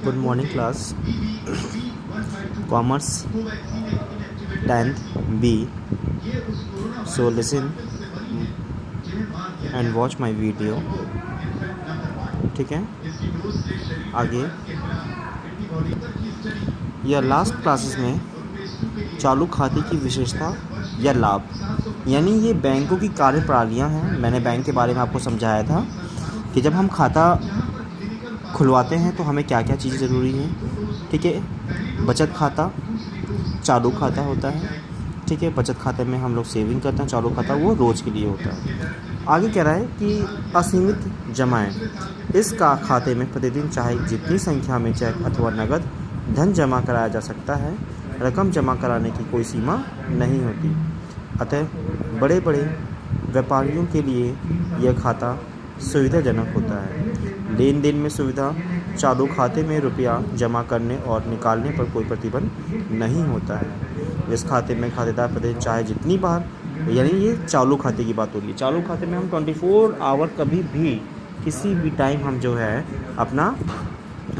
Good morning class. Commerce 10th B. So listen and watch my video. ठीक है, आगे या लास्ट क्लासेस में चालू खाते की विशेषता या लाभ, यानी ये बैंकों की कार्यप्रणालियाँ हैं। मैंने बैंक के बारे में आपको समझाया था कि जब हम खाता खुलवाते हैं तो हमें क्या क्या चीज़ें ज़रूरी हैं। ठीक है, बचत खाता चालू खाता होता है। ठीक है, बचत खाते में हम लोग सेविंग करते हैं, चालू खाता वो रोज़ के लिए होता है। आगे कह रहा है कि असीमित जमाएं, इस खाते में प्रतिदिन चाहे जितनी संख्या में चेक अथवा नकद धन जमा कराया जा सकता है, रकम जमा कराने की कोई सीमा नहीं होती। अतः बड़े बड़े व्यापारियों के लिए यह खाता सुविधाजनक होता है। लेन देन में सुविधा, चालू खाते में रुपया जमा करने और निकालने पर कोई प्रतिबंध नहीं होता है। इस खाते में खातेदार प्रतिदिन चाहे जितनी बार, यानी ये चालू खाते की बात हो रही है। चालू खाते में हम 24 आवर कभी भी किसी भी टाइम हम जो है अपना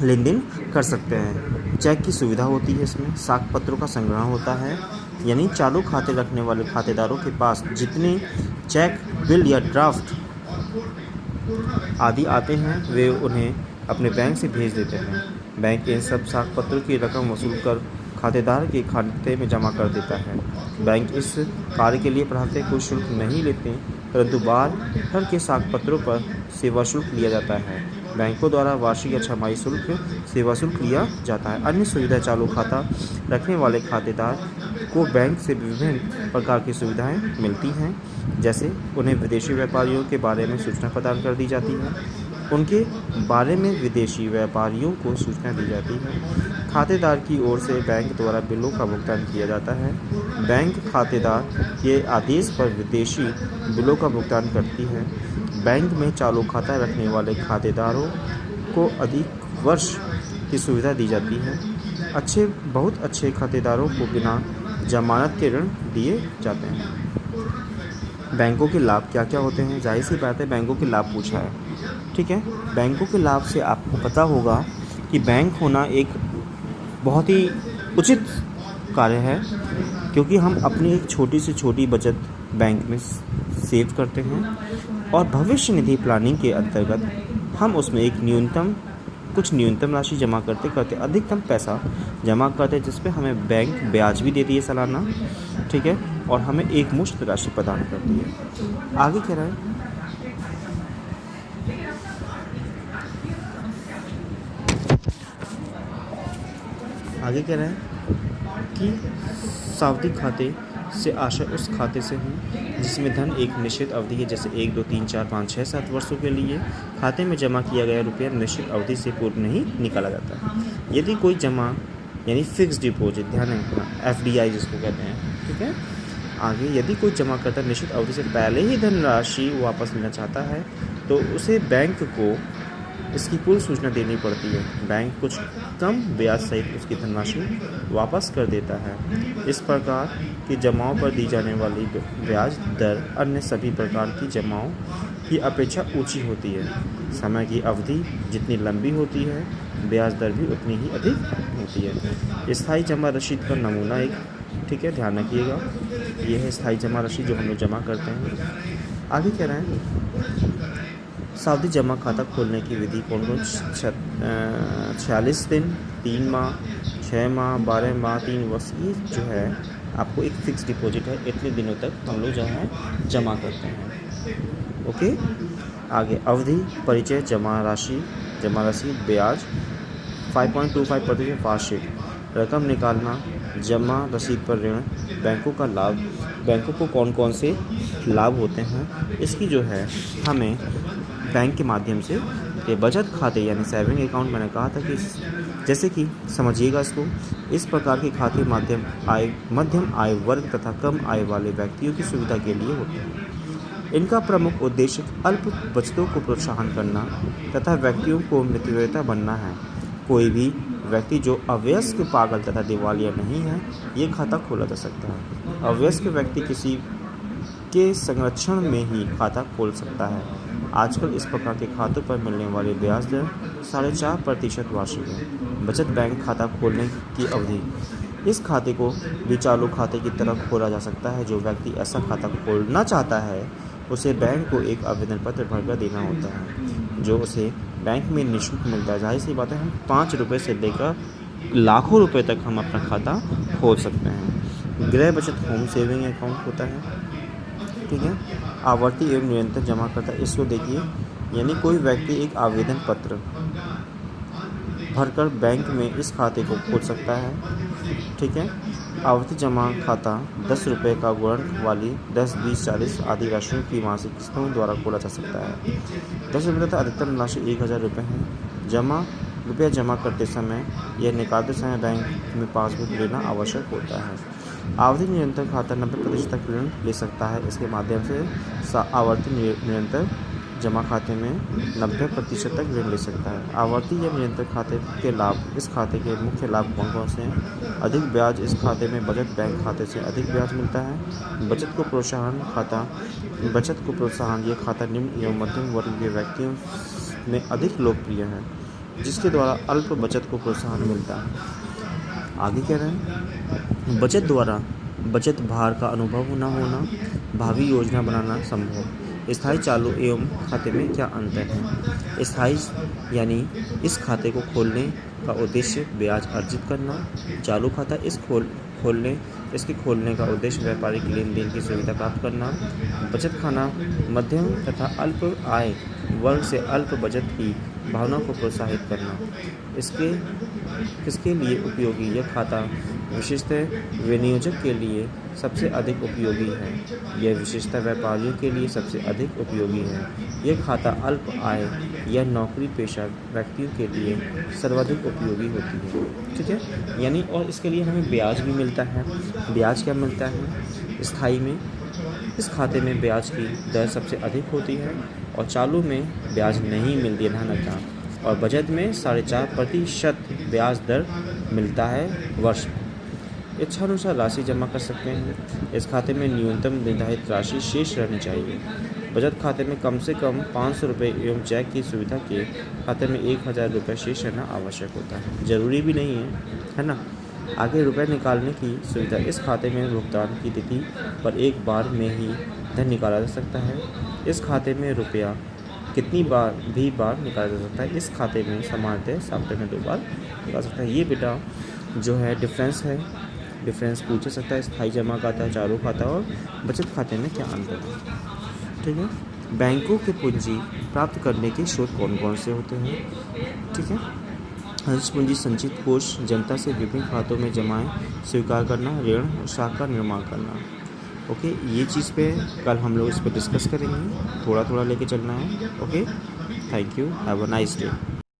लेन देन कर सकते हैं। चेक की सुविधा होती है, इसमें साख पत्रों का संग्रह होता है, यानी चालू खाते रखने वाले खातेदारों के पास जितने चेक, बिल या ड्राफ्ट आदि आते हैं वे उन्हें अपने बैंक से भेज देते हैं। बैंक इन सब साख पत्रों की रकम वसूल कर खातेदार के खाते में जमा कर देता है। बैंक इस कार्य के लिए प्रभावतः कोई शुल्क नहीं लेते, परंतु बाहर के साख पत्रों पर सेवा शुल्क लिया जाता है। बैंकों द्वारा वार्षिक या छमाही शुल्क सेवा शुल्क लिया जाता है। अन्य सुविधा, चालू खाता रखने वाले खातेदार को बैंक से विभिन्न प्रकार की सुविधाएं मिलती हैं, जैसे उन्हें विदेशी व्यापारियों के बारे में सूचना प्रदान कर दी जाती है, उनके बारे में विदेशी व्यापारियों को सूचना दी जाती है। खातेदार की ओर से बैंक द्वारा बिलों का भुगतान किया जाता है। बैंक खातेदार के आदेश पर विदेशी बिलों का भुगतान करती है। बैंक में चालू खाता रखने वाले खातेदारों को अधिक वर्ष की सुविधा दी जाती है। बहुत अच्छे खातेदारों को बिना जमानत के ऋण दिए जाते हैं। बैंकों के लाभ क्या क्या होते हैं? जाहिर सी बात है, बैंकों के लाभ पूछा है। ठीक है, बैंकों के लाभ से आपको पता होगा कि बैंक होना एक बहुत ही उचित कार्य है, क्योंकि हम अपनी एक छोटी से छोटी बचत बैंक में सेव करते हैं और भविष्य निधि प्लानिंग के अंतर्गत हम उसमें एक न्यूनतम राशि जमा करते अधिकतम पैसा जमा करते, जिस पे हमें बैंक ब्याज भी देती है सालाना। ठीक है, और हमें एक मुश्त राशि प्रदान करती है। आगे कह रहा है कि सावधि खाते से आशय उस खाते से है जिसमें धन एक निश्चित अवधि है, जैसे 1, 2, 3, 4, 5, 6, 7 वर्षों के लिए खाते में जमा किया गया रुपया निश्चित अवधि से पूर्व नहीं निकाला जाता। यदि कोई जमा, यानी फिक्स डिपॉजिट, ध्यान रखना, FDI जिसको कहते हैं। ठीक है, आगे यदि कोई जमाकर्ता निश्चित अवधि से पहले ही धनराशि वापस लेना चाहता है तो उसे बैंक को इसकी पूर्व सूचना देनी पड़ती है। बैंक कुछ कम ब्याज सहित उसकी धनराशि वापस कर देता है। इस प्रकार की जमाओं पर दी जाने वाली ब्याज दर अन्य सभी प्रकार की जमाओं की अपेक्षा ऊंची होती है। समय की अवधि जितनी लंबी होती है, ब्याज दर भी उतनी ही अधिक होती है। स्थायी जमा रसीद का नमूना एक, ठीक है, ध्यान रखिएगा, यह है स्थायी जमा रसीद जो हम लोग जमा करते हैं। आगे कह रहे हैं सावधि जमा खाता खोलने की विधि कौन 46 दिन, 3 माह, 6 माह, 12 माह, 3 वर्ष, ये जो है आपको एक फिक्स डिपॉजिट है, इतने दिनों तक हम लोग जो है जमा करते हैं। ओके, आगे अवधि, परिचय, जमा रसीद, ब्याज 5.25% वार्षिक, रकम निकालना, जमा रसीद पर ऋण, बैंकों का लाभ, बैंकों को कौन कौन से लाभ होते हैं, इसकी जो है हमें बैंक के माध्यम से बचत खाते यानी सेविंग अकाउंट, मैंने कहा था कि जैसे कि समझिएगा इसको, इस प्रकार के खाते मध्यम आय वर्ग तथा कम आय वाले व्यक्तियों की सुविधा के लिए होते हैं। इनका प्रमुख उद्देश्य अल्प बचतों को प्रोत्साहन करना तथा व्यक्तियों को मितव्ययिता बनना है। कोई भी व्यक्ति जो अवयस्क, पागल तथा दिवालिया नहीं है, ये खाता खोला जा सकता है। अवयस्क व्यक्ति किसी के संरक्षण में ही खाता खोल सकता है। आजकल इस प्रकार के खातों पर मिलने वाले ब्याज दर 4.5% वार्षिक है। बचत बैंक खाता खोलने की अवधि। इस खाते को भी चालू खाते की तरह खोला जा सकता है। जो व्यक्ति ऐसा खाता खोलना चाहता है उसे बैंक को एक आवेदन पत्र भरकर देना होता है, जो उसे बैंक में निःशुल्क मिलता है। जाहिर सी बात है, हम 5 रुपये से लेकर लाखों रुपए तक हम अपना खाता खोल सकते हैं। गृह बचत होम सेविंग अकाउंट होता है, ठीक है। आवर्ती एवं निरंतर जमा करता है। इसको देखिए, यानी कोई व्यक्ति एक आवेदन पत्र भरकर बैंक में इस खाते को खोल सकता है, ठीक है। आवर्ती जमा खाता 10 रुपये का गुणक वाली 10, 20, 40 आदि राशियों की मासिक किस्तों द्वारा खोला जा सकता है। 10 रुपये तथा अधिकतम राशि 1000 रुपये है। रुपया जमा करते समय या निकालते समय बैंक में पासबुक लेना आवश्यक होता है। आवर्ती निरंतर खाता 90% तक ऋण ले सकता है। इसके माध्यम से आवर्ती निरंतर जमा खाते में 90% तक ऋण ले सकता है। आवर्ती या निरंतर खाते के लाभ। इस खाते के मुख्य लाभ कौन कौन से हैं? अधिक ब्याज। इस खाते में बचत बैंक खाते से अधिक ब्याज मिलता है। बचत को प्रोत्साहन ये खाता निम्न एवं मध्यम वर्ग के व्यक्तियों में अधिक लोकप्रिय है, जिसके द्वारा अल्प बचत को प्रोत्साहन मिलता है। आगे कह रहे हैं, बचत द्वारा बचत भार का अनुभव न होना, भावी योजना बनाना संभव। स्थायी चालू एवं खाते में क्या अंतर है? स्थायी यानी इस खाते को खोलने का उद्देश्य ब्याज अर्जित करना। चालू खाता इसके खोलने का उद्देश्य व्यापारिक लेन देन की सुविधा प्राप्त करना। बचत खाना मध्यम तथा अल्प आय वर्ग से अल्प बचत की भावना को प्रोत्साहित करना। किसके लिए उपयोगी? यह खाता विशेषतः विनियोजक के लिए सबसे अधिक उपयोगी है। यह विशेषतः व्यापारियों के लिए सबसे अधिक उपयोगी है। यह खाता अल्प आय या नौकरी पेशा व्यक्तियों के लिए सर्वाधिक उपयोगी होती है, ठीक है। यानी और इसके लिए हमें ब्याज भी मिलता है। ब्याज क्या मिलता है? स्थायी में इस खाते में ब्याज की दर सबसे अधिक होती है और चालू में ब्याज नहीं मिलती है, ध्यान रखना। और बचत में 4.5% ब्याज दर मिलता है वर्ष में। इच्छानुसार राशि जमा कर सकते हैं। इस खाते में न्यूनतम निर्धारित राशि शेष रहनी चाहिए। बचत खाते में कम से कम 500 रुपये एवं चेक की सुविधा के खाते में 1000 रुपये शेष रहना आवश्यक होता है। ज़रूरी भी नहीं है ना। आगे रुपये निकालने की सुविधा। इस खाते में भुगतान की तिथि पर एक बार में ही धन निकाला जा सकता है। इस खाते में रुपया कितनी बार निकाला जा सकता है? इस खाते में सामान्यतः सप्ताह में 2 बार निकाल सकता है। ये बेटा जो है डिफरेंस पूछ सकता है। स्थायी जमा खाता, चालू खाता और बचत खाते में क्या अंतर है, ठीक है। बैंकों के पूंजी प्राप्त करने के स्रोत कौन कौन से होते हैं, ठीक है। अंश पूंजी संचित कोष, जनता से विभिन्न खातों में जमाएं स्वीकार करना, ऋण और साख का निर्माण करना। ओके, ये चीज़ पे कल हम लोग इस पर डिस्कस करेंगे। थोड़ा लेके चलना है। Okay, thank you, have a nice day.